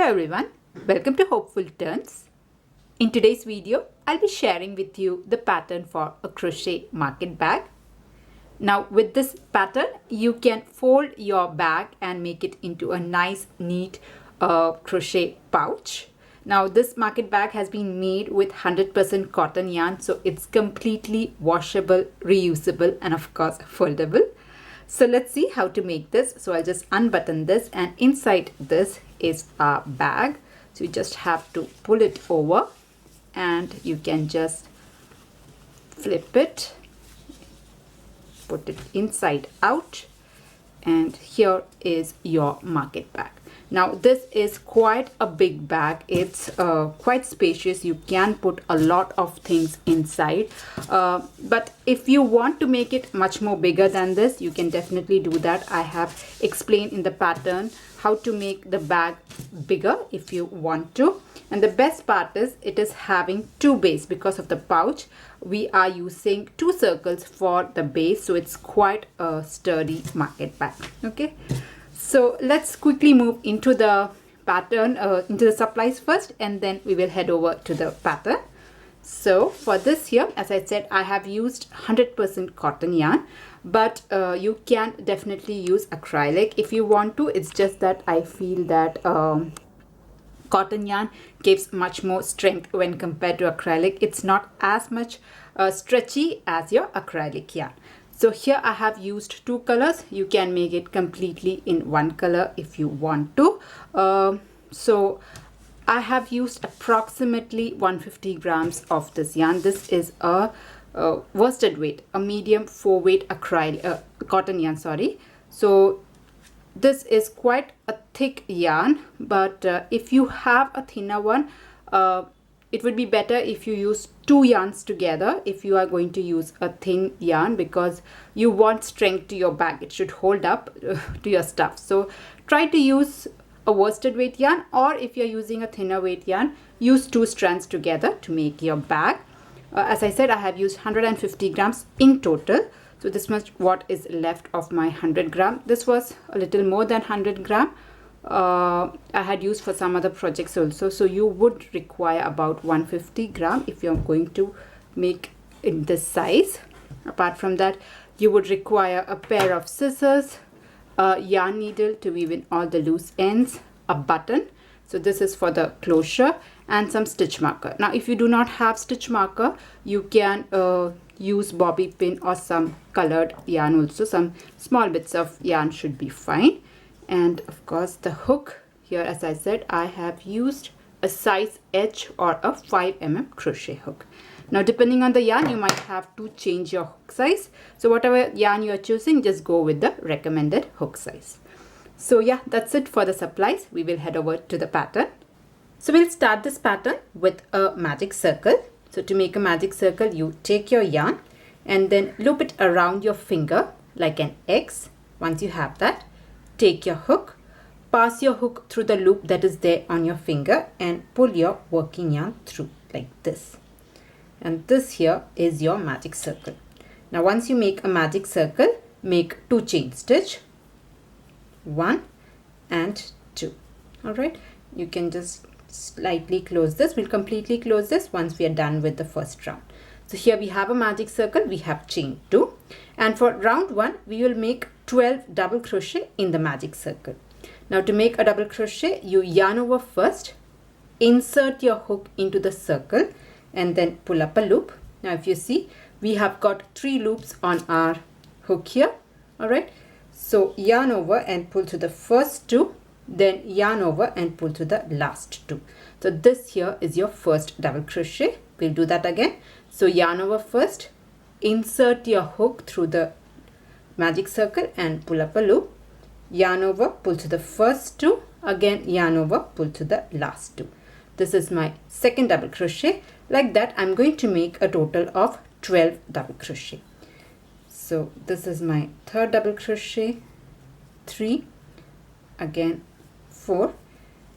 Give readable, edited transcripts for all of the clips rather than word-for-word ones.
Hello everyone, welcome to Hopeful Turns. In today's video, I'll be sharing with you the pattern for a crochet market bag. Now with this pattern, you can fold your bag and make it into a nice neat crochet pouch. Now this market bag has been made with 100% cotton yarn, so it's completely washable, reusable and of course foldable. So let's see how to make this. So I'll just unbutton this, and inside this is our bag. So you just have to pull it over and you can just flip it, put it inside out, and here is your market bag. Now this is quite a big bag. It's quite spacious. You can put a lot of things inside, but if you want to make it much more bigger than this, you can definitely do that. I have explained in the pattern how to make the bag bigger if you want to. And the best part is it is having two bases. Because of the pouch, we are using two circles for the base, so it's quite a sturdy market bag. Okay, so let's quickly move into the pattern, into the supplies first, and then we will head over to the pattern. So for this here, as I said, I have used 100% cotton yarn, but you can definitely use acrylic if you want to. It's just that I feel that cotton yarn gives much more strength when compared to acrylic. It's not as much stretchy as your acrylic yarn. So here I have used two colors. You can make it completely in one color if you want to. So I have used approximately 150 grams of this yarn. This is a worsted weight, a medium 4 weight acrylic cotton yarn, sorry. So this is quite a thick yarn, but if you have a thinner one, it would be better if you use two yarns together if you are going to use a thin yarn, because you want strength to your bag. It should hold up to your stuff. So try to use a worsted weight yarn, or if you're using a thinner weight yarn, use two strands together to make your bag. As I said, I have used 150 grams in total. So this much what is left of my 100 gram. This was a little more than 100 gram. I had used for some other projects also. So you would require about 150 gram if you're going to make in this size. Apart from that, you would require a pair of scissors, a yarn needle to weave in all the loose ends, a button. So this is for the closure, and some stitch marker. Now if you do not have stitch marker, you can use bobby pin or some colored yarn also. Some small bits of yarn should be fine. And of course the hook. Here, as I said, I have used a size H or a 5 mm crochet hook. Now depending on the yarn, you might have to change your hook size. So whatever yarn you are choosing, just go with the recommended hook size. So yeah, that's it for the supplies. We will head over to the pattern. So we'll start this pattern with a magic circle. So to make a magic circle, you take your yarn and then loop it around your finger like an X. Once you have that, take your hook, pass your hook through the loop that is there on your finger, and pull your working yarn through like this. And this here is your magic circle. Now once you make a magic circle, make 2 chain stitch, 1 and 2. All right, you can just slightly close this. We'll completely close this once we are done with the first round. So here we have a magic circle, we have chain 2, and for round 1 we will make 12 double crochet in the magic circle. Now to make a double crochet, you yarn over first, insert your hook into the circle, and then pull up a loop. Now if you see, we have got 3 loops on our hook here. All right, so yarn over and pull to the first 2, then yarn over and pull to the last 2. So this here is your first double crochet. We'll do that again. So yarn over first, insert your hook through the magic circle and pull up a loop, yarn over, pull to the first 2, again yarn over, pull to the last 2. This is my second double crochet. Like that, I'm going to make a total of 12 double crochet. So this is my third double crochet, 3, again 4,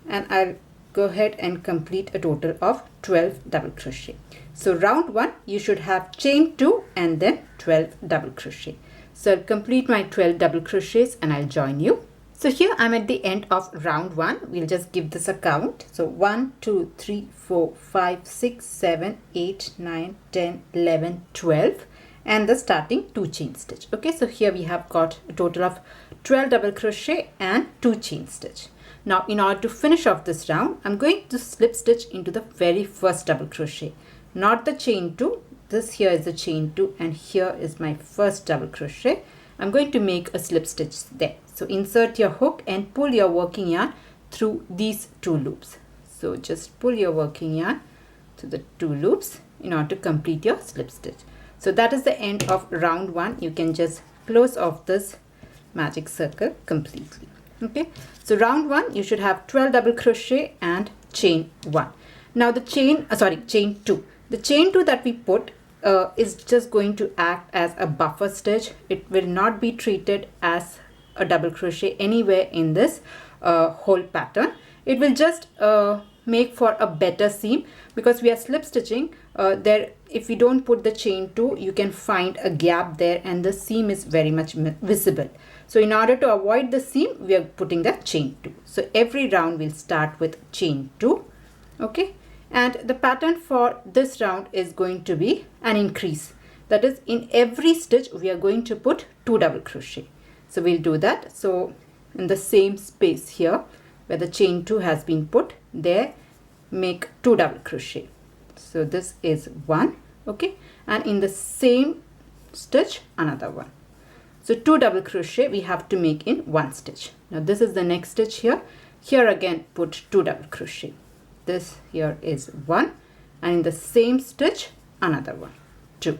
and I'll go ahead and complete a total of 12 double crochet. So round 1, you should have chain 2 and then 12 double crochet. So I'll complete my 12 double crochets and I'll join you. So here I'm at the end of round 1. We'll just give this a count. So 1, 2, 3, 4, 5, 6, 7, 8, 9, 10, 11, 12 and the starting 2 chain stitch. Okay, so here we have got a total of 12 double crochet and 2 chain stitch. Now in order to finish off this round, I'm going to slip stitch into the very first double crochet, not the chain 2. This here is the chain 2 and here is my first double crochet. I'm going to make a slip stitch there. So insert your hook and pull your working yarn through these 2 loops. So just pull your working yarn to the 2 loops in order to complete your slip stitch. So that is the end of round 1. You can just close off this magic circle completely. Okay, so round 1 you should have 12 double crochet and chain 1. Now the chain 2. The chain 2 that we put is just going to act as a buffer stitch. It will not be treated as a double crochet anywhere in this whole pattern. It will just make for a better seam, because we are slip stitching there. If you don't put the chain 2, you can find a gap there and the seam is very much visible. So in order to avoid the seam, we are putting the chain 2. So every round we'll start with chain 2. Okay, and the pattern for this round is going to be an increase. That is, in every stitch we are going to put 2 double crochet. So we'll do that. So in the same space here where the chain 2 has been put, there make 2 double crochet. So this is 1. Okay, and in the same stitch another one. So 2 double crochet we have to make in 1 stitch. Now this is the next stitch here. Here again put 2 double crochet. This here is 1 and in the same stitch another one, 2.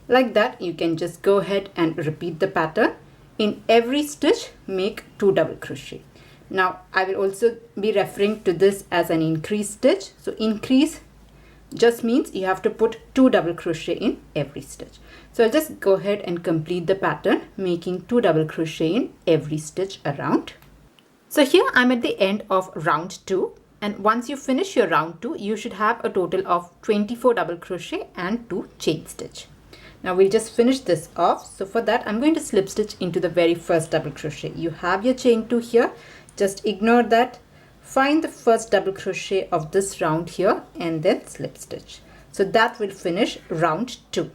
Like that you can just go ahead and repeat the pattern. In every stitch make 2 double crochet. Now I will also be referring to this as an increase stitch. So increase just means you have to put 2 double crochet in every stitch. So I'll just go ahead and complete the pattern, making 2 double crochet in every stitch around. So here I'm at the end of round 2, and once you finish your round 2, you should have a total of 24 double crochet and 2 chain stitch. Now we'll just finish this off. So for that I'm going to slip stitch into the very first double crochet. You have your chain 2 here, just ignore that. Find the first double crochet of this round here and then slip stitch. So that will finish round 2.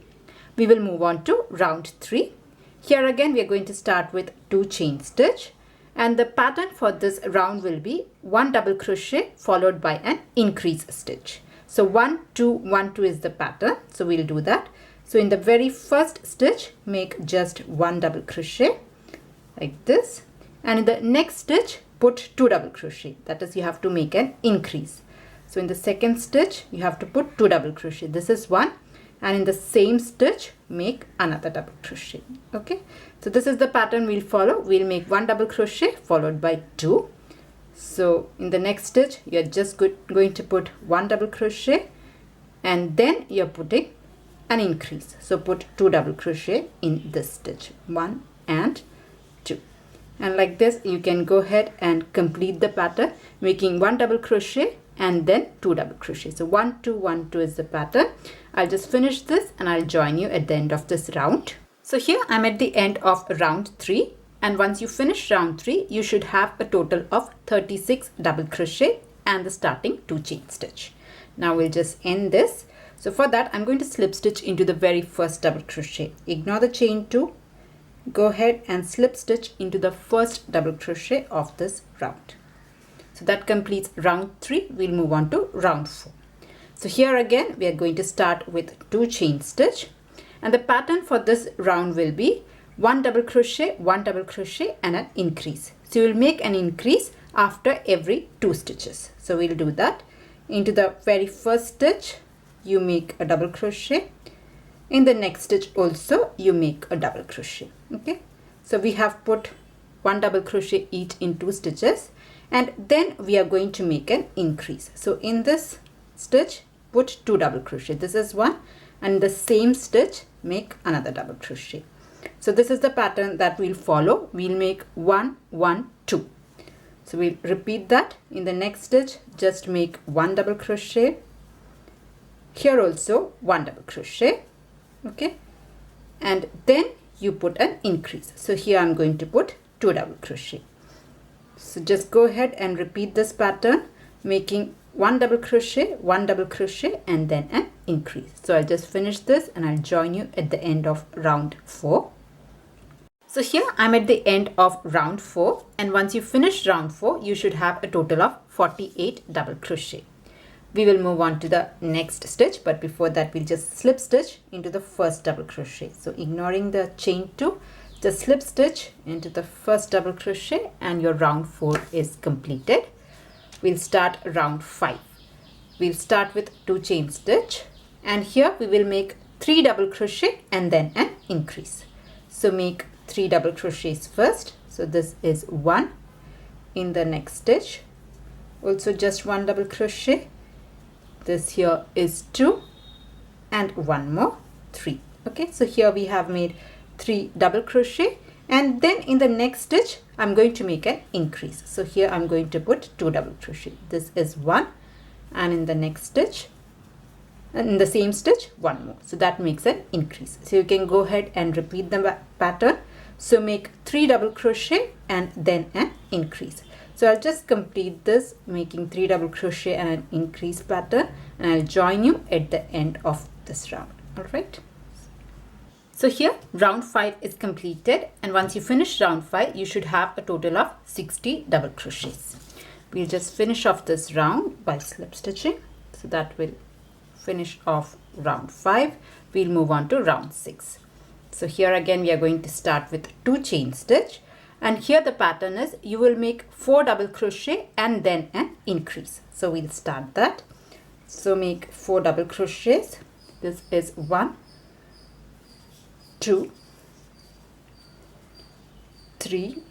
We will move on to round 3. Here again we are going to start with 2 chain stitch, and the pattern for this round will be 1 double crochet followed by an increase stitch. So 1 2 1 2 is the pattern. So we'll do that. So in the very first stitch make just 1 double crochet like this, and in the next stitch put 2 double crochet. That is, you have to make an increase. So in the second stitch you have to put 2 double crochet. This is 1, and in the same stitch make another double crochet. Okay, so this is the pattern we'll follow. We'll make 1 double crochet followed by 2. So in the next stitch you're just going to put 1 double crochet and then you're putting an increase. So put 2 double crochet in this stitch, 1 and 2. And like this you can go ahead and complete the pattern, making 1 double crochet and then 2 double crochet. So 1 2 1 2 is the pattern. I'll just finish this and I'll join you at the end of this round. So here I'm at the end of round 3, and once you finish round 3 you should have a total of 36 double crochet and the starting 2 chain stitch. Now we'll just end this. So for that I'm going to slip stitch into the very first double crochet. Ignore the chain 2. Go ahead and slip stitch into the first double crochet of this round. So that completes round 3. We'll move on to round 4. So here again we are going to start with 2 chain stitch, and the pattern for this round will be 1 double crochet, 1 double crochet and an increase. So you will make an increase after every 2 stitches. So we'll do that. Into the very first stitch you make a double crochet. In the next stitch also you make a double crochet. Okay, so we have put 1 double crochet each in 2 stitches, and then we are going to make an increase. So in this stitch put 2 double crochet. This is 1, and in the same stitch make another double crochet. So this is the pattern that we'll follow. We'll make 1 1 2. So we'll repeat that. In the next stitch just make 1 double crochet. Here also 1 double crochet. Okay, and then you put an increase. So here I'm going to put 2 double crochet. So just go ahead and repeat this pattern, making one double crochet, and then an increase. So I'll just finish this and I'll join you at the end of round 4. So here I'm at the end of round 4, and once you finish round 4, you should have a total of 48 double crochet. We will move on to the next stitch, but before that we'll just slip stitch into the first double crochet. So ignoring the chain 2, just slip stitch into the first double crochet and your round 4 is completed. We'll start round 5. We'll start with 2 chain stitch, and here we will make 3 double crochet and then an increase. So make 3 double crochets first. So this is 1 in the next stitch, also just 1 double crochet. This here is 2 and 1 more, 3. Okay, so here we have made 3 double crochet, and then in the next stitch I'm going to make an increase. So here I'm going to put 2 double crochet. This is 1, and in the next stitch, and in the same stitch, 1 more. So that makes an increase. So you can go ahead and repeat the pattern. So make 3 double crochet and then an increase. So I'll just complete this, making 3 double crochet and an increase pattern, and I'll join you at the end of this round. All right. So here round 5 is completed, and once you finish round 5, you should have a total of 60 double crochets. We'll just finish off this round by slip stitching. So that will finish off round 5. We'll move on to round 6. So here again we are going to start with 2 chain stitch, and here the pattern is you will make 4 double crochet and then an increase. So we'll start that. So make 4 double crochets. This is 1, 2, 3,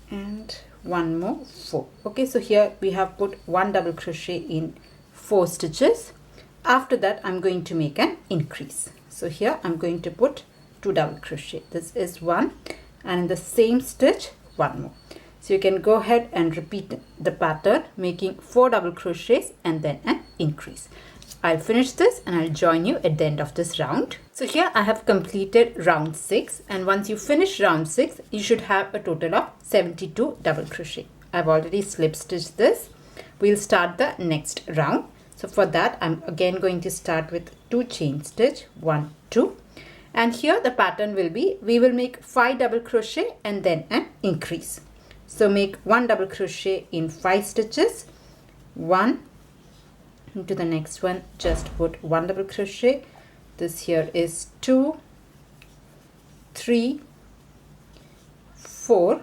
and 1 more, 4. Okay, so here we have put 1 double crochet in 4 stitches. After that I'm going to make an increase. So here I'm going to put 2 double crochet. This is 1, and in the same stitch 1 more. So you can go ahead and repeat the pattern, making 4 double crochets and then an increase. I'll finish this and I'll join you at the end of this round. So here I have completed round 6, and once you finish round 6, you should have a total of 72 double crochet. I've already slip stitched this. We'll start the next round. So for that I'm again going to start with 2 chain stitch, 1, 2, and here the pattern will be we will make 5 double crochet and then an increase. So make 1 double crochet in 5 stitches, 1 into the next one, just put 1 double crochet. This here is 2, 3, 4,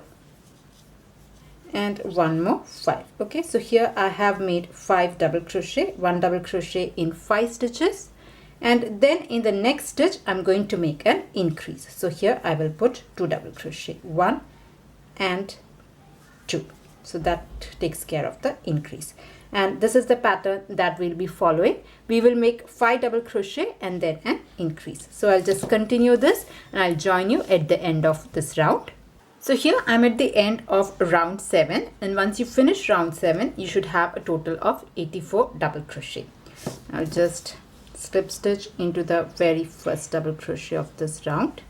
and 1 more, 5. Okay, so here I have made 5 double crochet, 1 double crochet in 5 stitches, and then in the next stitch I'm going to make an increase. So here I will put 2 double crochet, 1 and 2. So that takes care of the increase, and this is the pattern that we'll be following. We will make 5 double crochet and then an increase. So I'll just continue this and I'll join you at the end of this round. So here I'm at the end of round 7, and once you finish round 7, you should have a total of 84 double crochet. I'll just slip stitch into the very first double crochet of this round,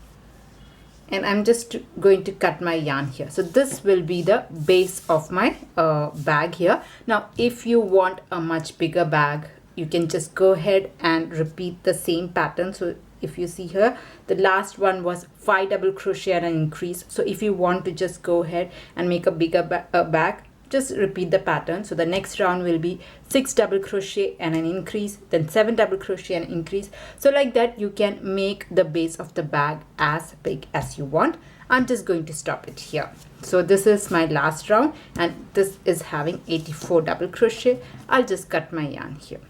and I'm just going to cut my yarn here. So this will be the base of my bag here. Now if you want a much bigger bag, you can just go ahead and repeat the same pattern. So if you see here, the last one was 5 double crochet and an increase. So if you want to just go ahead and make a bigger bag, just repeat the pattern. So the next round will be 6 double crochet and an increase, then 7 double crochet and increase. So like that you can make the base of the bag as big as you want. I'm just going to stop it here. So this is my last round, and this is having 84 double crochet. I'll just cut my yarn here.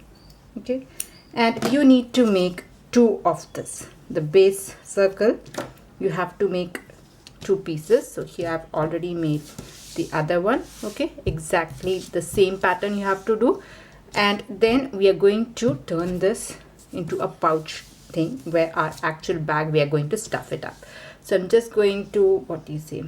Okay, and you need to make 2 of this, the base circle. You have to make 2 pieces. So here I've already made the other one. Okay, exactly the same pattern you have to do, and then we are going to turn this into a pouch thing where our actual bag, we are going to stuff it up. So I'm just going to, what do you say,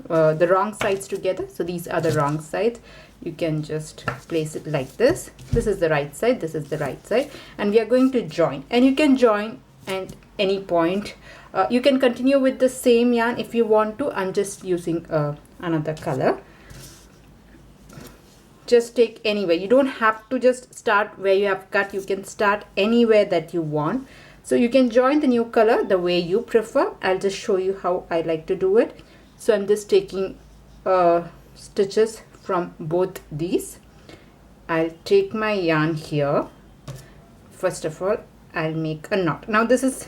the wrong sides together. So these are the wrong sides. You can just place it like this. This is the right side, this is the right side, and we are going to join, and you can join at any point. You can continue with the same yarn if you want to. I'm just using another color. Just take anywhere. You don't have to just start where you have cut. You can start anywhere that you want. So you can join the new color the way you prefer. I'll just show you how I like to do it. So I'm just taking stitches from both these. I'll take my yarn here. First of all, I'll make a knot. Now this is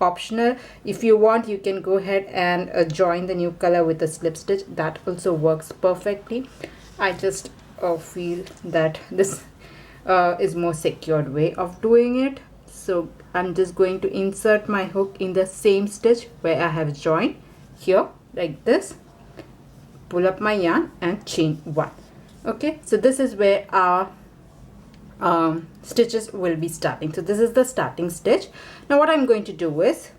optional. If you want, you can go ahead and join the new color with a slip stitch. That also works perfectly. I just feel that this is more secured way of doing it. So I'm just going to insert my hook in the same stitch where I have joined here, like this. Pull up my yarn and chain 1. Okay, so this is where our stitches will be starting. So this is the starting stitch. Now what I'm going to do is,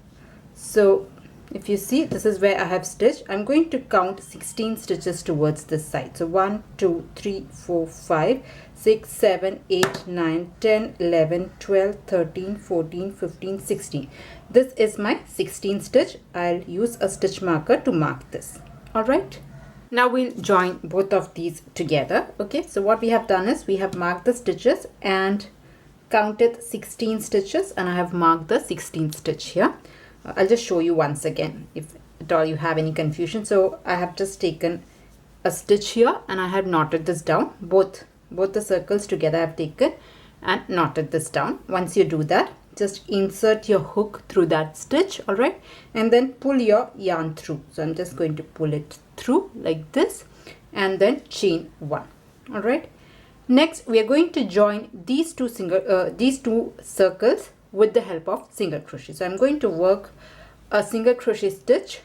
so if you see, this is where I have stitched. I'm going to count 16 stitches towards this side. So 1, 2, 3, 4, 5, 6, 7, 8, 9, 10, 11, 12, 13, 14, 15, 16. This is my 16th stitch. I'll use a stitch marker to mark this. Alright. Now we'll join both of these together. Okay, so what we have done is we have marked the stitches and counted 16 stitches, and I have marked the 16th stitch here. I'll just show you once again if at all you have any confusion. So I have just taken a stitch here and I have knotted this down. Both the circles together I have taken and knotted this down. Once you do that, just insert your hook through that stitch, all right, and then pull your yarn through. So I'm just going to pull it through like this and then chain 1. All right. Next, we are going to join these two circles with the help of single crochet. So I'm going to work a single crochet stitch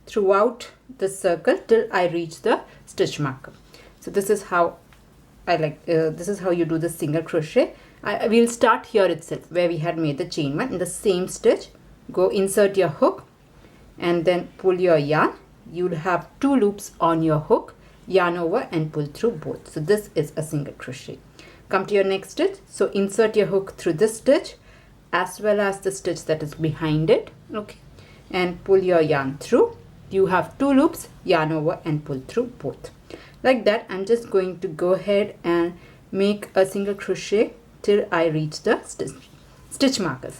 throughout the circle till I reach the stitch marker. So this is how I like. This is how you do the single crochet. I will start here itself where we had made the chain 1 in the same stitch. Go insert your hook and then pull your yarn. You'll have 2 loops on your hook. Yarn over and pull through both. So this is a single crochet. Come to your next stitch. So insert your hook through this stitch as well as the stitch that is behind it. Okay, and pull your yarn through. You have 2 loops, yarn over and pull through both. Like that, I'm just going to go ahead and make a single crochet till I reach the stitch marker.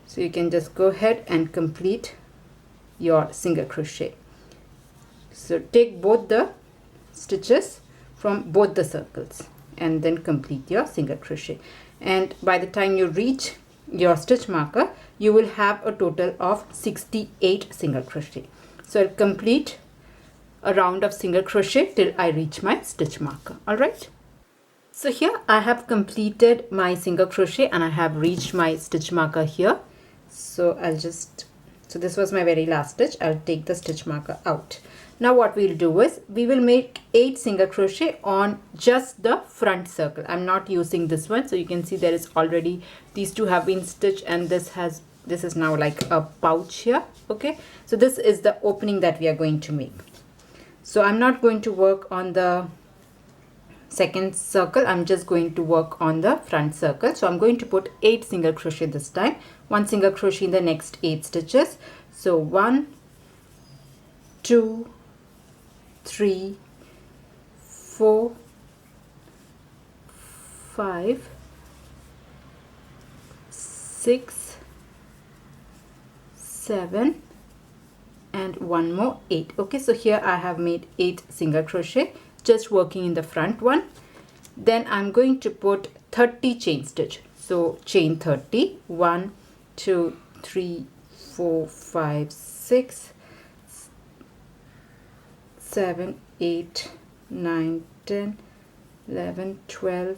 So you can just go ahead and complete your single crochet. So take both the stitches from both the circles and then complete your single crochet. And by the time you reach your stitch marker, you will have a total of 68 single crochet. So I'll complete a round of single crochet till I reach my stitch marker. All right. So here I have completed my single crochet and I have reached my stitch marker here. So so this was my very last stitch. I'll take the stitch marker out. Now what we'll do is we will make 8 single crochet on just the front circle. I'm not using this one. So you can see there is already, these two have been stitched and this is now like a pouch here. Okay, so this is the opening that we are going to make. So I'm not going to work on the second circle. I'm just going to work on the front circle. So I'm going to put 8 single crochet this time, 1 single crochet in the next 8 stitches. So 1, 2, 3, 4, 5, 6, 7 and one more 8. Okay, so here I have made 8 single crochet, just working in the front one. Then I'm going to put 30 chain stitch. So chain 30, 1, 2, 3, 4, 5, 6, 7, 8, 9, 10, 11, 12,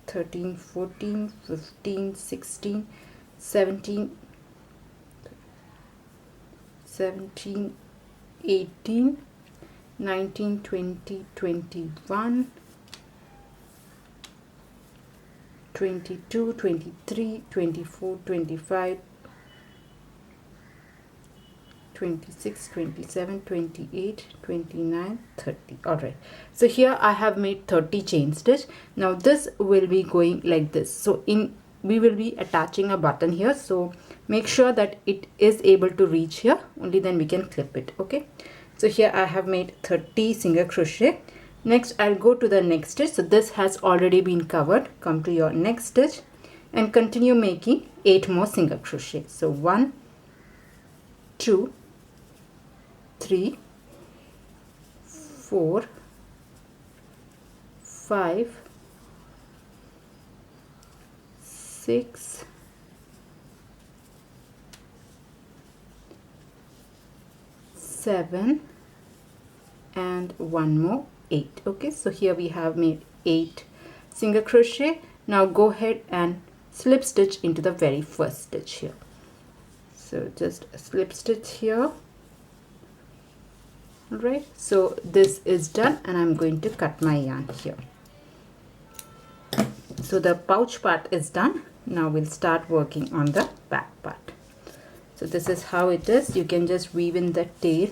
13, 14, 15, 16, 17, 18, 19, 20, 21, 22, 23, 24, 25, 26, 27, 28, 29, 30. All right, so here I have made 30 chain stitch. Now this will be going like this. So we will be attaching a button here. So Make sure that it is able to reach here, only then we can clip it. Okay, so here I have made 30 single crochet. Next I'll go to the next stitch. So this has already been covered. Come to your next stitch and continue making 8 more single crochet. So 1, 2, 3, 4, 5, 6, 7, and one more, 8. Okay, so here we have made 8 single crochet. Now go ahead and slip stitch into the very first stitch here. So just slip stitch here. Alright, so this is done and I'm going to cut my yarn here. So the pouch part is done. Now we'll start working on the back part. So this is how it is. You can just weave in the tail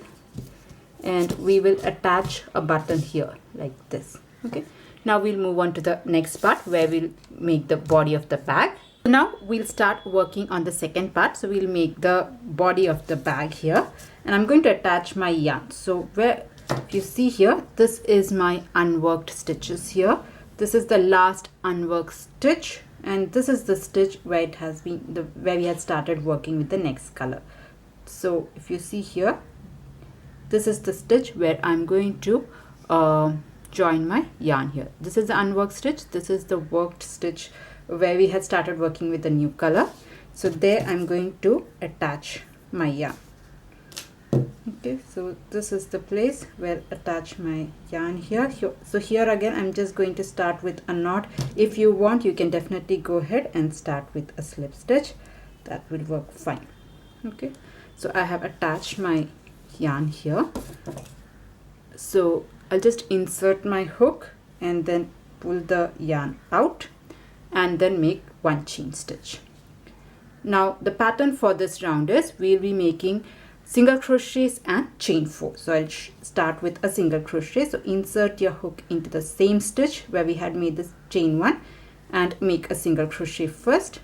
and we will attach a button here like this. Okay, now we'll move on to the next part where we'll make the body of the bag. Now we'll start working on the second part. So we'll make the body of the bag here and I'm going to attach my yarn. So where you see here, this is my unworked stitches here. This is the last unworked stitch and this is the stitch where it has been where we had started working with the next color. So if you see here, this is the stitch where I'm going to join my yarn here. This is the unworked stitch. This is the worked stitch where we had started working with the new color. So there I'm going to attach my yarn. Okay, so this is the place where attach my yarn here. So here again I'm just going to start with a knot. If you want, you can definitely go ahead and start with a slip stitch. That will work fine. Okay, so I have attached my yarn here. So I'll just insert my hook and then pull the yarn out and then make one chain stitch. Now the pattern for this round is we'll be making single crochets and chain 4. So I'll start with a single crochet. So insert your hook into the same stitch where we had made this chain 1 and make a single crochet first.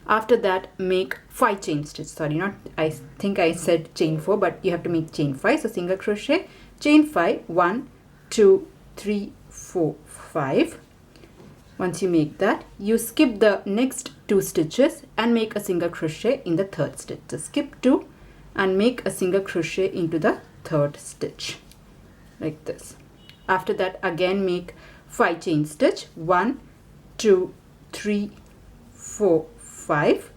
After that make 5 chain stitch. Sorry, not I think I said chain 4, but you have to make chain 5. So single crochet, chain 5, 1, 2, 3, 4, 5. Once you make that, you skip the next 2 stitches and make a single crochet in the third stitch. So skip 2 and make a single crochet into the third stitch like this. After that again make 5 chain stitch, 1, 2, 3, 4, 5.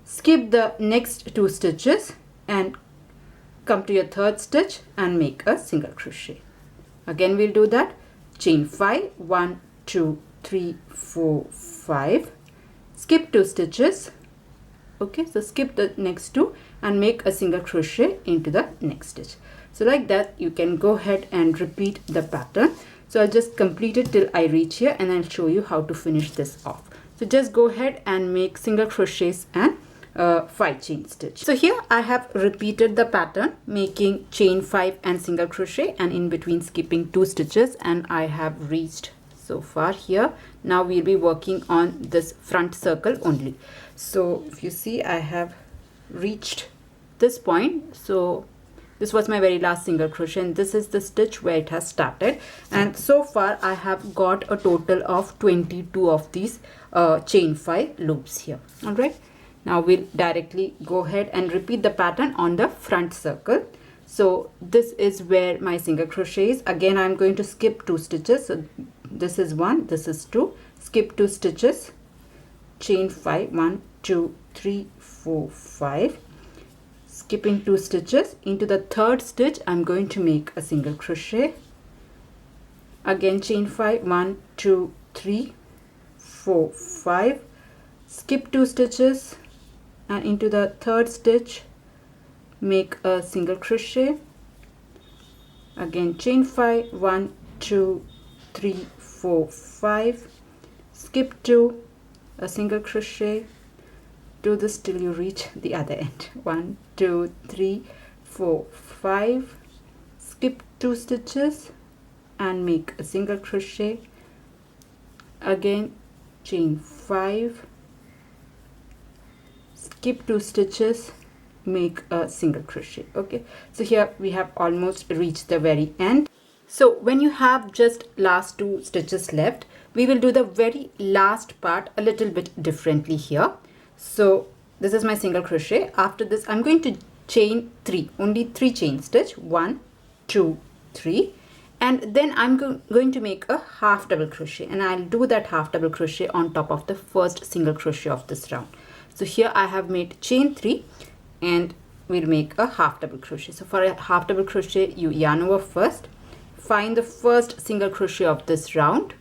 Skip the next 2 stitches and come to your third stitch and make a single crochet. Again we'll do that. Chain 5, 1, 2, 3, 4, 5. Skip 2 stitches. Okay, so skip the next 2 and make a single crochet into the next stitch. So like that you can go ahead and repeat the pattern. So I'll just complete it till I reach here and I'll show you how to finish this off. So just go ahead and make single crochets and 5 chain stitch. So here I have repeated the pattern making chain 5 and single crochet and in between skipping 2 stitches, and I have reached so far here. Now we'll be working on this front circle only. So if you see, I have reached this point. So this was my very last single crochet and this is the stitch where it has started, and so far I have got a total of 22 of these chain 5 loops here. All right, now we'll directly go ahead and repeat the pattern on the front circle. So this is where my single crochet is. Again I'm going to skip 2 stitches. So this is 1, this is 2, skip 2 stitches, chain 5, 1, 2, 3, 4, 5. Skipping 2 stitches, into the third stitch I'm going to make a single crochet. Again chain 5, 1, 2, 3, 4, 5. Skip 2 stitches and into the third stitch make a single crochet. Again chain 5, 1, 2, 3, 4, 5. Skip 2, a single crochet. Do this till you reach the other end. 1, 2, 3, 4, 5. Skip 2 stitches and make a single crochet. Again chain 5, skip 2 stitches, make a single crochet. Okay, so here we have almost reached the very end. So when you have just last 2 stitches left, we will do the very last part a little bit differently here. So this is my single crochet. After this, I'm going to chain 3, only 3 chain stitch, 1, 2, 3, and then I'm going to make a half double crochet, and I'll do that half double crochet on top of the first single crochet of this round. So here I have made chain 3, and we'll make a half double crochet. So for a half double crochet, you yarn over first, find the first single crochet of this round,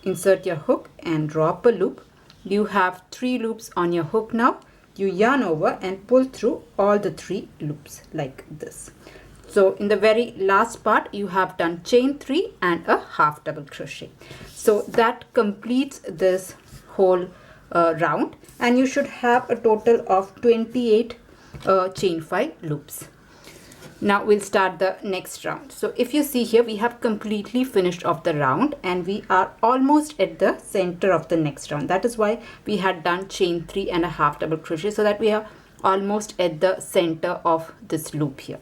insert your hook and drop a loop. You have 3 loops on your hook now. You yarn over and pull through all the 3 loops like this. So in the very last part, you have done chain 3 and a half double crochet. So that completes this whole round, and you should have a total of 28 chain 5 loops. Now we'll start the next round. So if you see here, we have completely finished off the round, and we are almost at the center of the next round. That is why we had done chain 3 and a half double crochet, so that we are almost at the center of this loop here.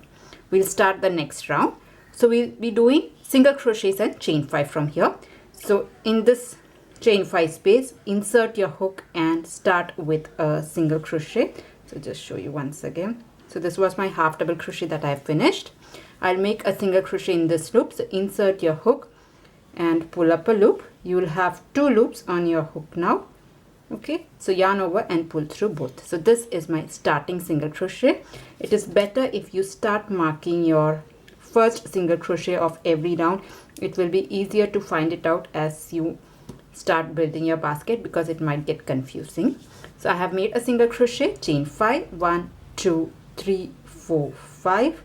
We'll start the next round. So we'll be doing single crochets and chain 5 from here. So in this chain 5 space, insert your hook and start with a single crochet. So just show you once again. So this was my half double crochet that I have finished. I'll make a single crochet in this loop. So insert your hook and pull up a loop. You will have 2 loops on your hook now. Okay, so yarn over and pull through both. So this is my starting single crochet. It is better if you start marking your first single crochet of every round. It will be easier to find it out as you start building your basket, because it might get confusing. So I have made a single crochet, chain 5, 1, 2, 3, 4, 5.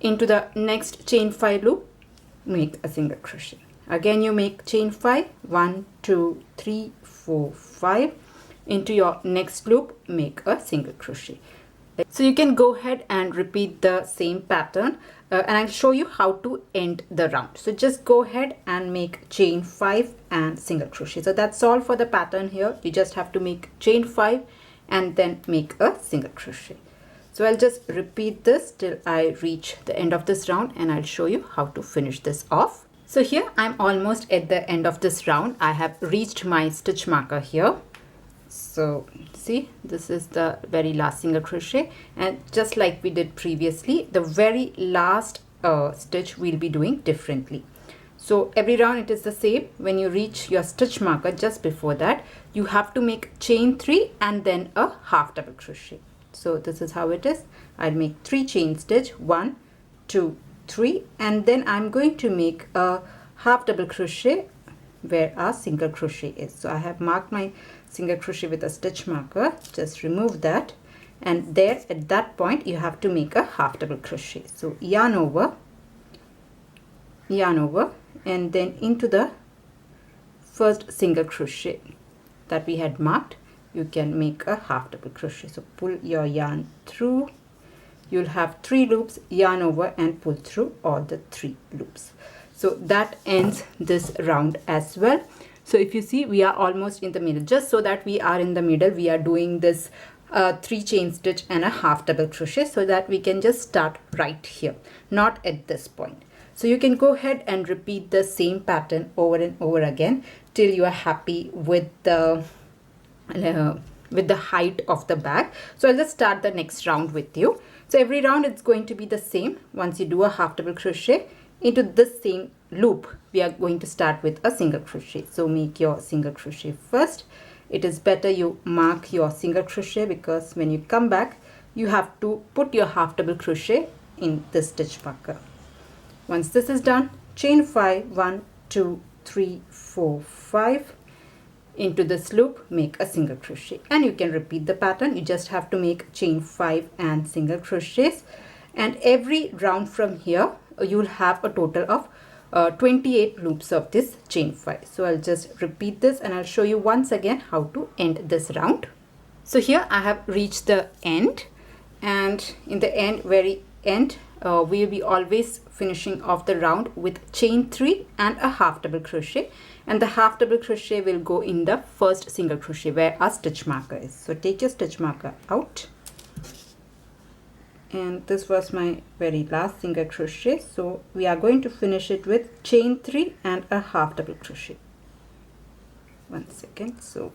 Into the next chain 5 loop, make a single crochet. Again you make chain 5, 1, 2, 3, 4, 5. Into your next loop, make a single crochet. So you can go ahead and repeat the same pattern, and I'll show you how to end the round. So just go ahead and make chain 5 and single crochet. So that's all for the pattern here. You just have to make chain 5 and then make a single crochet. So I'll just repeat this till I reach the end of this round, and I'll show you how to finish this off. So here I'm almost at the end of this round. I have reached my stitch marker here. So see, this is the very last single crochet, and just like we did previously, the very last stitch we'll be doing differently. So every round it is the same. When you reach your stitch marker, just before that, you have to make chain 3 and then a half double crochet. So this is how it is. I'll make 3 chain stitch, 1, 2, 3, and then I'm going to make a half double crochet where our single crochet is. So I have marked my single crochet with a stitch marker. Just remove that, and there at that point you have to make a half double crochet. So yarn over, and then into the first single crochet that we had marked, you can make a half double crochet. So pull your yarn through. You'll have 3 loops, yarn over and pull through all the 3 loops. So that ends this round as well. So if you see, we are almost in the middle. Just so that we are in the middle, we are doing this 3 chain stitch and a half double crochet, so that we can just start right here, not at this point. So you can go ahead and repeat the same pattern over and over again till you are happy with the height of the bag. So I'll just start the next round with you. So every round it's going to be the same. Once you do a half double crochet, into this same loop we are going to start with a single crochet. So make your single crochet first. It is better you mark your single crochet, because when you come back you have to put your half double crochet in the stitch marker. Once this is done, chain 5, 1, 2, 3, 4, 5. Into this loop, make a single crochet, and you can repeat the pattern. You just have to make chain 5 and single crochets, and every round from here you will have a total of 28 loops of this chain 5. So I'll just repeat this, and I'll show you once again how to end this round. So here I have reached the end, and in the end, very end, we'll be always finishing off the round with chain 3 and a half double crochet, and the half double crochet will go in the first single crochet where our stitch marker is. So take your stitch marker out, and this was my very last single crochet, so we are going to finish it with chain 3 and a half double crochet. One second. So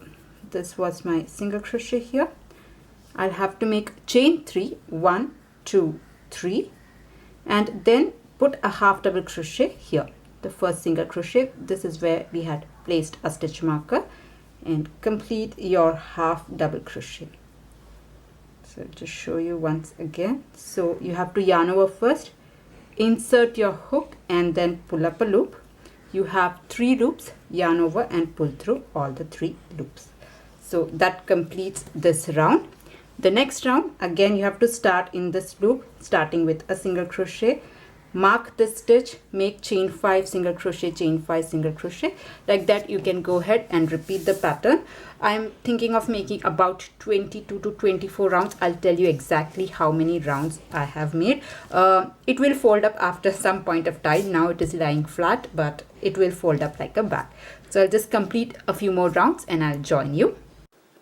this was my single crochet here. I'll have to make chain 3, 1 2 3, and then put a half double crochet here, the first single crochet. This is where we had placed a stitch marker, and complete your half double crochet. So I'll just show you once again. So you have to yarn over first, insert your hook, and then pull up a loop. You have 3 loops, yarn over and pull through all the 3 loops. So that completes this round. The next round, again you have to start in this loop, starting with a single crochet, mark this stitch, make chain 5 single crochet, chain 5 single crochet. Like that you can go ahead and repeat the pattern. I'm thinking of making about 22 to 24 rounds. I'll tell you exactly how many rounds I have made. It will fold up after some point of time. Now it is lying flat, but it will fold up like a bag. So I'll just complete a few more rounds and I'll join you.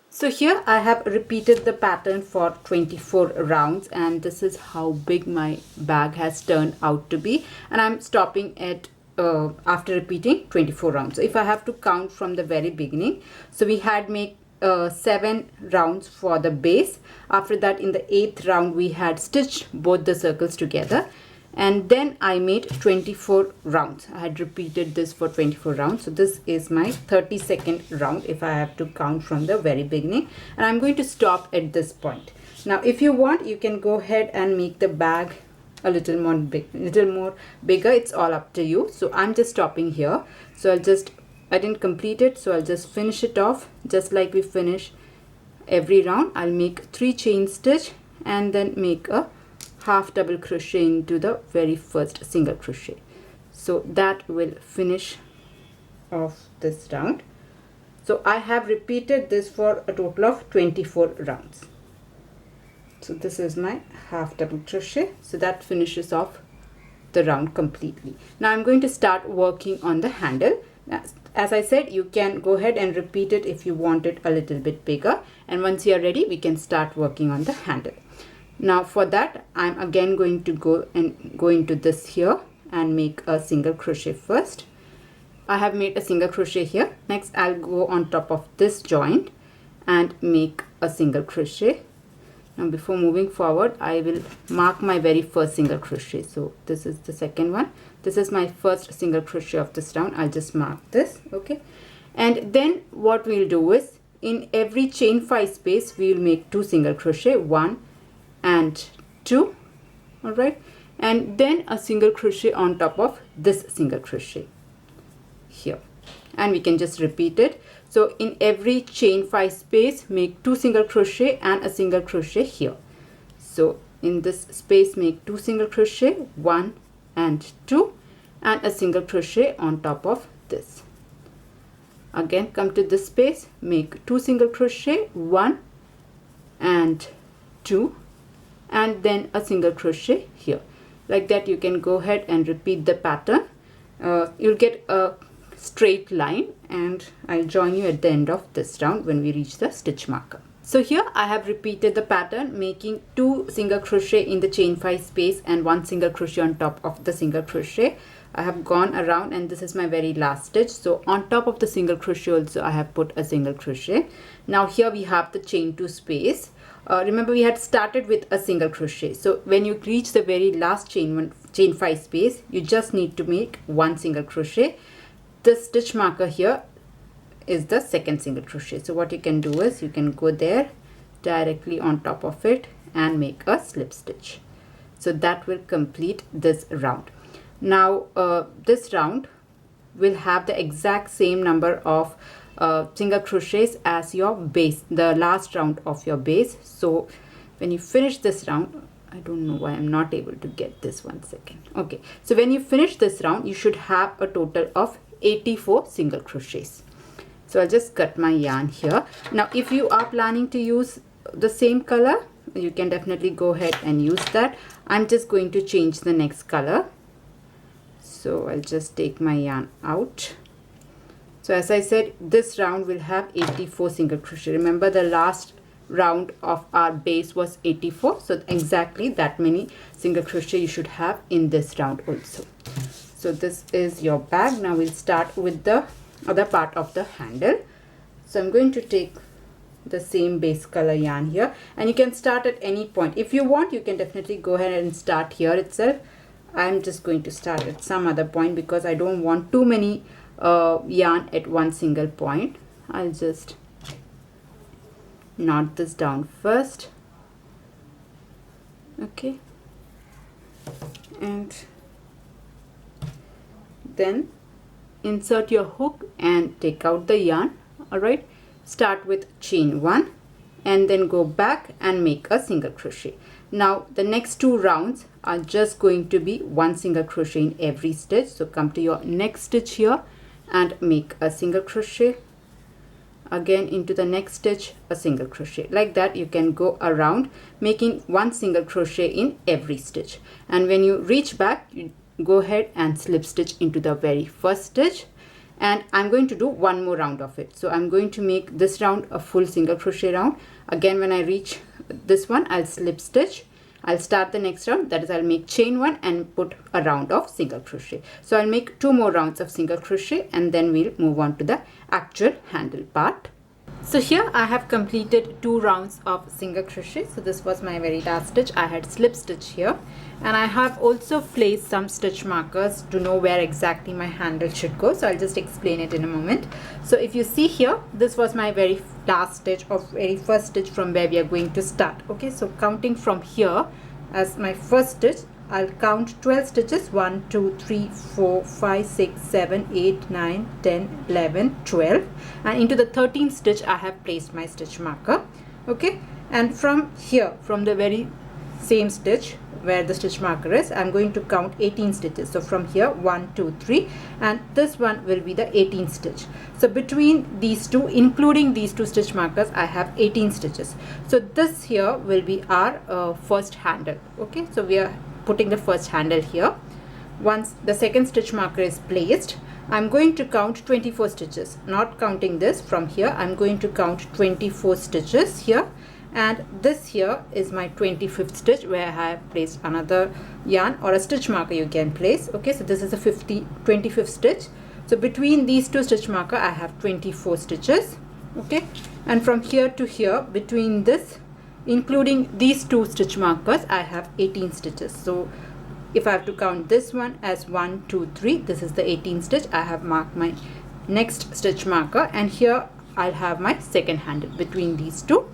So here I have repeated the pattern for 24 rounds, and this is how big my bag has turned out to be, and I'm stopping at after repeating 24 rounds. So if I have to count from the very beginning, so we had made 7 rounds for the base. After that, in the 8th round we had stitched both the circles together, and then I made 24 rounds. I had repeated this for 24 rounds. So this is my 32nd round if I have to count from the very beginning, and I'm going to stop at this point. Now if you want, you can go ahead and make the bag a little more bigger. It's all up to you. So I'm just stopping here. So I didn't complete it, so I'll just finish it off just like we finish every round. I'll make 3 chain stitch and then make a half double crochet into the very first single crochet. So that will finish off this round. So I have repeated this for a total of 24 rounds. So this is my half double crochet. So that finishes off the round completely. Now I'm going to start working on the handle. As I said, you can go ahead and repeat it if you want it a little bit bigger, and once you are ready we can start working on the handle. Now for that, I'm again going to go into this here and make a single crochet first. I have made a single crochet here. Next I'll go on top of this joint and make a single crochet. Now before moving forward, I will mark my very first single crochet. So this is the second one. This is my first single crochet of this round. I'll just mark this, okay? And then what we'll do is, in every chain 5 space we will make 2 single crochet, 1 and 2, all right, and then a single crochet on top of this single crochet here, and we can just repeat it. So in every chain 5 space make 2 single crochet and a single crochet here. So in this space make 2 single crochet, 1 and 2, and a single crochet on top of this. Again come to this space, make 2 single crochet, 1 and 2, and then a single crochet here. Like that you can go ahead and repeat the pattern. You'll get a straight line, and I'll join you at the end of this round when we reach the stitch marker. So here I have repeated the pattern, making 2 single crochet in the chain 5 space and 1 single crochet on top of the single crochet. I have gone around, and this is my very last stitch. So on top of the single crochet also I have put a single crochet. Now here we have the chain 2 space. Remember we had started with a single crochet. So when you reach the very last chain 5 space, you just need to make 1 single crochet. The stitch marker here is the second single crochet. So what you can do is you can go there directly on top of it and make a slip stitch. So that will complete this round. Now this round will have the exact same number of single crochets as your base, the last round of your base. So when you finish this round, I don't know why I'm not able to get this, 1 second. Okay, so when you finish this round, you should have a total of 84 single crochets. So I'll just cut my yarn here. Now if you are planning to use the same color, you can definitely go ahead and use that. I'm just going to change the next color. So I'll just take my yarn out. So as I said, this round will have 84 single crochet. Remember, the last round of our base was 84, so exactly that many single crochet you should have in this round also. So this is your bag. Now we'll start with the other part of the handle. So I'm going to take the same base color yarn here, and you can start at any point. If you want, you can definitely go ahead and start here itself. I'm just going to start at some other point because I don't want too many yarn at one single point. I'll just knot this down first. Okay, and then insert your hook and take out the yarn. All right, start with chain 1 and then go back and make a single crochet. Now the next 2 rounds are just going to be 1 single crochet in every stitch. So come to your next stitch here and make a single crochet. Again into the next stitch, a single crochet. Like that you can go around making 1 single crochet in every stitch. And when you reach back, you go ahead and slip stitch into the very first stitch. And I'm going to do 1 more round of it. So I'm going to make this round a full single crochet round. Again, when I reach this one, I'll slip stitch. I'll start the next round, that is I'll make chain 1 and put a round of single crochet. So I'll make 2 more rounds of single crochet and then we'll move on to the actual handle part. So here I have completed 2 rounds of single crochet. So this was my very last stitch. I had slip stitch here, and I have also placed some stitch markers to know where exactly my handle should go. So I'll just explain it in a moment. So if you see here, this was my very last stitch or very first stitch from where we are going to start. Okay, so counting from here as my first stitch, I'll count 12 stitches. 1 2 3 4 5 6 7 8 9 10 11 12, and into the 13th stitch I have placed my stitch marker. Okay, and from here, from the very same stitch where the stitch marker is, I'm going to count 18 stitches. So from here 1 2 3, and this one will be the 18th stitch. So between these two, including these 2 stitch markers, I have 18 stitches. So this here will be our first handle. Okay, so we are putting the first handle here. Once the second stitch marker is placed, I'm going to count 24 stitches. Not counting this from here, I'm going to count 24 stitches here, and this here is my 25th stitch where I have placed another yarn or a stitch marker you can place. Okay, so this is a 25th stitch. So between these 2 stitch marker I have 24 stitches. Okay, and from here to here, between this, including these 2 stitch markers, I have 18 stitches. So if I have to count this one as 1 2 3, this is the 18th stitch. I have marked my next stitch marker, and here I'll have my second handle between these 2.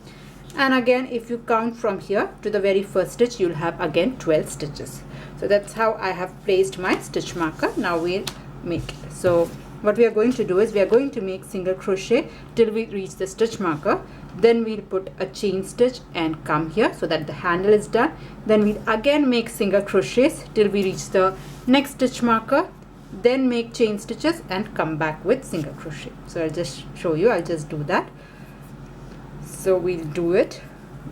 And again, if you count from here to the very first stitch, you'll have again 12 stitches. So that's how I have placed my stitch marker. Now we'll make it. So what we are going to do is we are going to make single crochet till we reach the stitch marker. Then we'll put a chain stitch and come here so that the handle is done. Then we'll again make single crochets till we reach the next stitch marker. Then make chain stitches and come back with single crochet. So I'll just show you. I'll just do that. So we'll do it.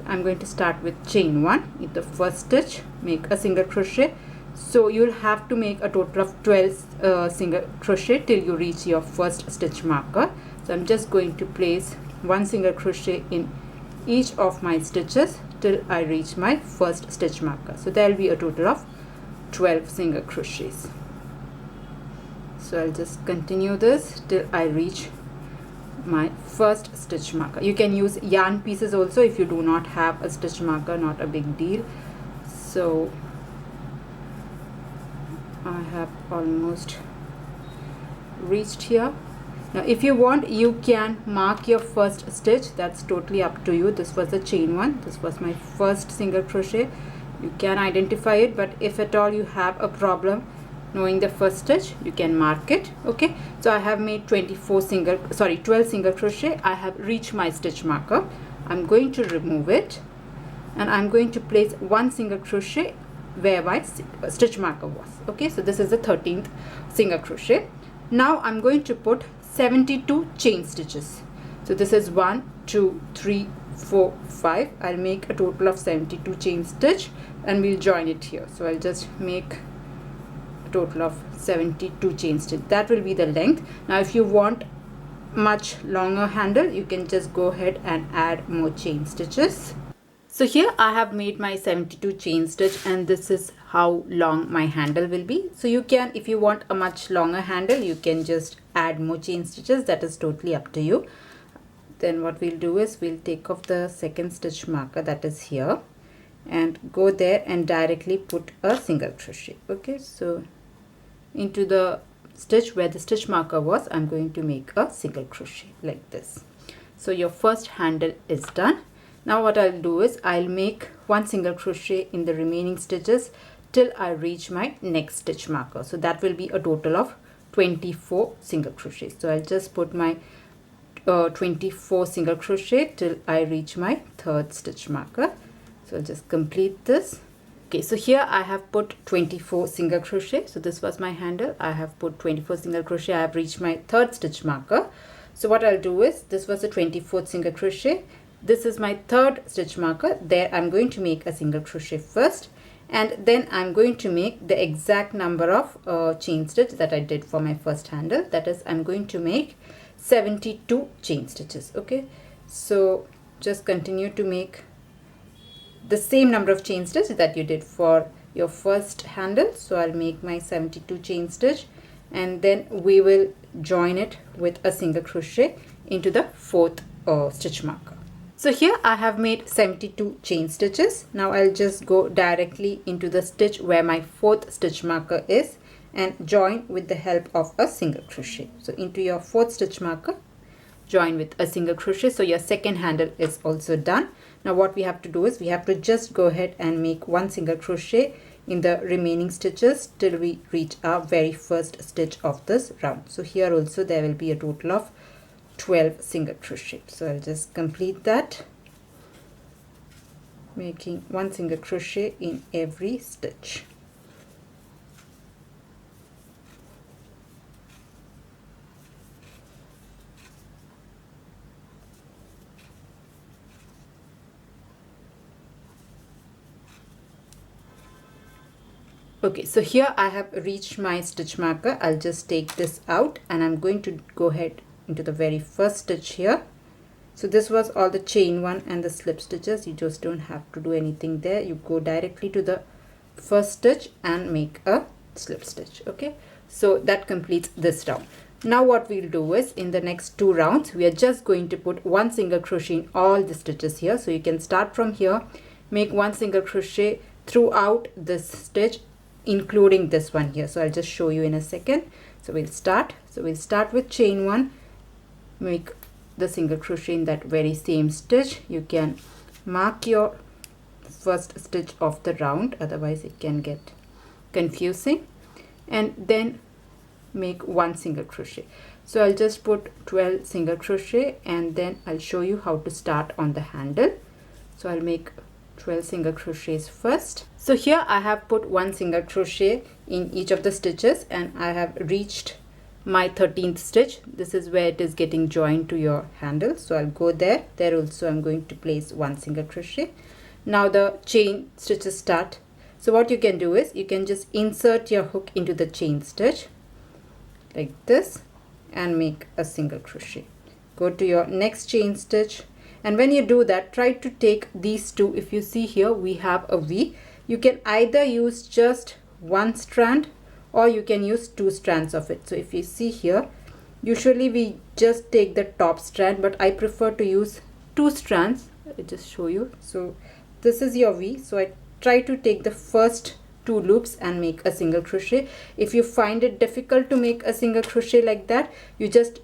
I'm going to start with chain 1 in the first stitch, make a single crochet. So you'll have to make a total of 12 single crochet till you reach your first stitch marker. So I'm just going to place 1 single crochet in each of my stitches till I reach my first stitch marker. So there will be a total of 12 single crochets. So I'll just continue this till I reach my first stitch marker. You can use yarn pieces also if you do not have a stitch marker, not a big deal. So I have almost reached here. Now if you want, you can mark your first stitch. That's totally up to you. This was the chain 1. This was my first single crochet. You can identify it, but if at all you have a problem knowing the first stitch, you can mark it. Okay, so I have made 12 single crochet. I have reached my stitch marker. I'm going to remove it, and I'm going to place 1 single crochet where my stitch marker was. Okay, so this is the 13th single crochet. Now I'm going to put 72 chain stitches. So this is 1 2 3 4, 5. I'll make a total of 72 chain stitch and we'll join it here. So I'll just make a total of 72 chain stitch. That will be the length. Now if you want much longer handle, you can just go ahead and add more chain stitches. So here I have made my 72 chain stitch and this is how long my handle will be. So you can, if you want a much longer handle, you can just add more chain stitches. That is totally up to you. Then what we'll do is we'll take off the second stitch marker that is here and go there and directly put a single crochet. Okay, so into the stitch where the stitch marker was, I'm going to make a single crochet like this. So your first handle is done. Now what I'll do is I'll make one single crochet in the remaining stitches till I reach my next stitch marker. So that will be a total of 24 single crochets. So I'll just put my 24 single crochet till I reach my third stitch marker. So I'll just complete this. Okay, so here I have put 24 single crochet. So this was my handle. I have put 24 single crochet. I have reached my third stitch marker. So what I'll do is, this was a 24th single crochet. This is my third stitch marker. There I'm going to make a single crochet first, and then I'm going to make the exact number of chain stitch that I did for my first handle. That is, I'm going to make 72 chain stitches. Okay, so just continue to make the same number of chain stitch that you did for your first handle. So I'll make my 72 chain stitch and then we will join it with a single crochet into the fourth stitch marker. So here I have made 72 chain stitches. Now I'll just go directly into the stitch where my fourth stitch marker is and join with the help of a single crochet. So into your fourth stitch marker, join with a single crochet. So your second handle is also done. Now what we have to do is we have to just go ahead and make one single crochet in the remaining stitches till we reach our very first stitch of this round. So here also there will be a total of 12 single crochet. So I'll just complete that, making one single crochet in every stitch. Okay, so here I have reached my stitch marker. I'll just take this out and I'm going to go ahead into the very first stitch here. So this was all the chain one and the slip stitches. You just don't have to do anything there. You go directly to the first stitch and make a slip stitch. Okay, so that completes this round. Now what we'll do is in the next two rounds we are just going to put one single crochet in all the stitches here. So you can start from here, make one single crochet throughout this stitch including this one here. So I'll just show you in a second. So we'll start with chain one, make the single crochet in that very same stitch. You can mark your first stitch of the round, otherwise it can get confusing, and then make one single crochet. So I'll just put 12 single crochet and then I'll show you how to start on the handle. So I'll make 12 single crochets first. So here I have put one single crochet in each of the stitches and I have reached my 13th stitch. This is where it is getting joined to your handle. So I'll go there. There also I'm going to place one single crochet. Now the chain stitches start. So what you can do is you can just insert your hook into the chain stitch like this and make a single crochet. Go to your next chain stitch, and when you do that, try to take these two. If you see here we have a V. You can either use just one strand or you can use two strands of it. So if you see here, usually we just take the top strand, but I prefer to use two strands. I'll just show you. So this is your V. So I try to take the first two loops and make a single crochet. If you find it difficult to make a single crochet like that, you just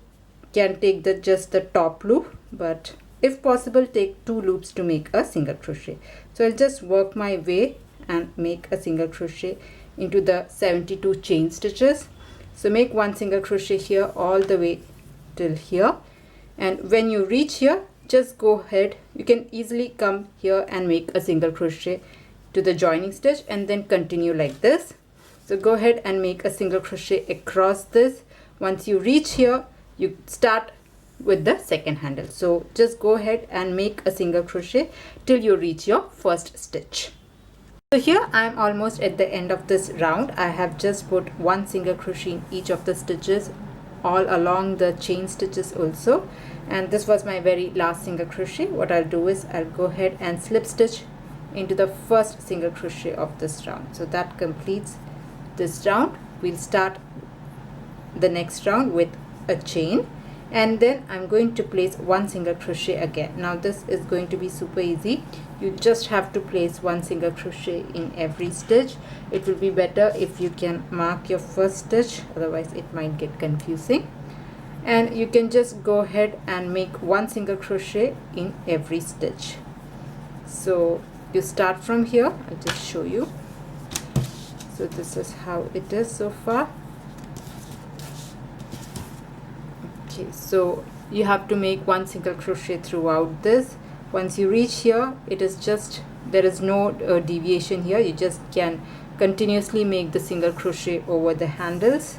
can take just the top loop, but if possible take two loops to make a single crochet. So I'll just work my way and make a single crochet into the 72 chain stitches. So make one single crochet here all the way till here, and when you reach here, just go ahead. You can easily come here and make a single crochet to the joining stitch and then continue like this. So go ahead and make a single crochet across this. Once you reach here, you start with the second handle. So just go ahead and make a single crochet till you reach your first stitch. So here I am almost at the end of this round. I have just put one single crochet in each of the stitches, all along the chain stitches also, and this was my very last single crochet. What I'll do is I'll go ahead and slip stitch into the first single crochet of this round. So that completes this round. We'll start the next round with a chain, and then I'm going to place one single crochet again. Now this is going to be super easy. You just have to place one single crochet in every stitch. It will be better if you can mark your first stitch, otherwise it might get confusing. And you can just go ahead and make one single crochet in every stitch. So you start from here. I'll just show you. So this is how it is so far. Okay, so you have to make one single crochet throughout this. Once you reach here, it is just, there is no deviation here. You just can continuously make the single crochet over the handles,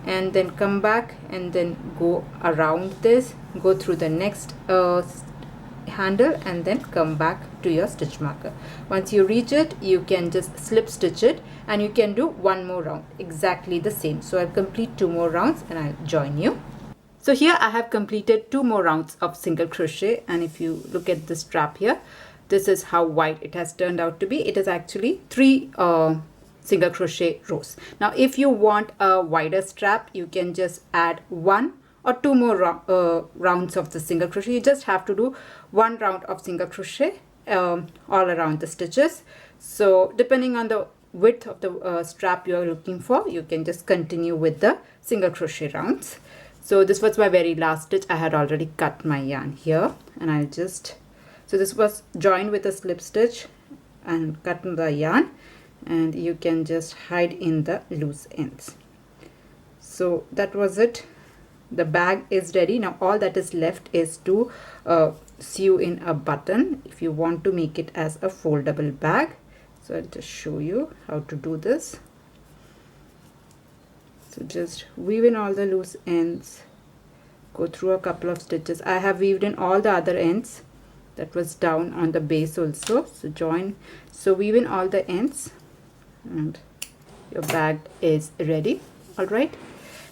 and then come back and then go around this, go through the next handle, and then come back to your stitch marker. Once you reach it, you can just slip stitch it, and you can do one more round exactly the same. So I'll complete 2 more rounds and I'll join you. So here I have completed 2 more rounds of single crochet, and if you look at the strap here, this is how wide it has turned out to be. It is actually 3 single crochet rows. Now if you want a wider strap, you can just add 1 or 2 more rounds of the single crochet. You just have to do 1 round of single crochet all around the stitches. So depending on the width of the strap you are looking for, you can just continue with the single crochet rounds. So this was my very last stitch. I had already cut my yarn here, and I'll just, so this was joined with a slip stitch and cut the yarn, and you can just hide in the loose ends. So that was it. The bag is ready. Now all that is left is to sew in a button if you want to make it as a foldable bag. So I'll just show you how to do this. So just weave in all the loose ends, go through a couple of stitches. I have weaved in all the other ends that was down on the base also. So join, so weave in all the ends, and your bag is ready. All right,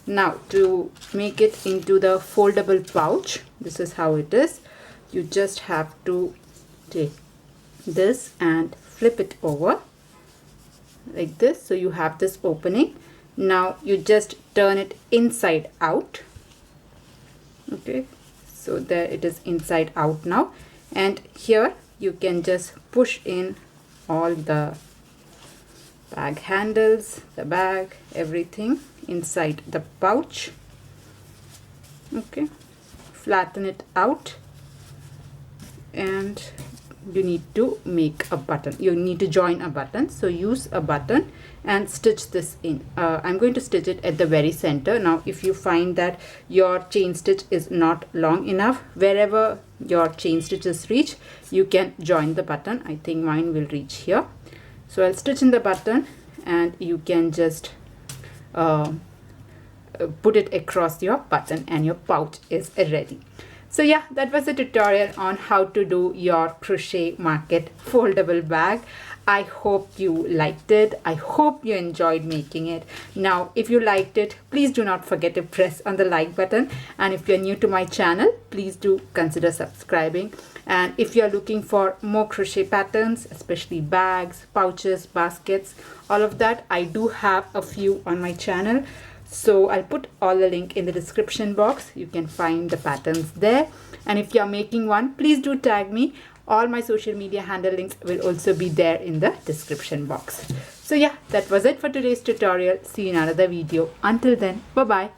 now to make it into the foldable pouch, this is how it is. You just have to take this and flip it over like this, so you have this opening. Now you just turn it inside out. Okay, so there it is, inside out now, and here you can just push in all the bag handles, the bag, everything inside the pouch. Okay, flatten it out, and you need to make a button. You need to join a button, so use a button and stitch this in. I'm going to stitch it at the very center. Now if you find that your chain stitch is not long enough, wherever your chain stitches reach, you can join the button. I think mine will reach here, so I'll stitch in the button, and you can just put it across your button, and your pouch is ready. So yeah, that was a tutorial on how to do your Crochet Market foldable bag. I hope you liked it. I hope you enjoyed making it. Now, if you liked it, please do not forget to press on the like button. And if you're new to my channel, please do consider subscribing. And if you're looking for more crochet patterns, especially bags, pouches, baskets, all of that, I do have a few on my channel. So I'll put all the link in the description box. You can find the patterns there. And if you're making one, please do tag me. All my social media handle links will also be there in the description box. So yeah, that was it for today's tutorial. See you in another video. Until then, bye-bye.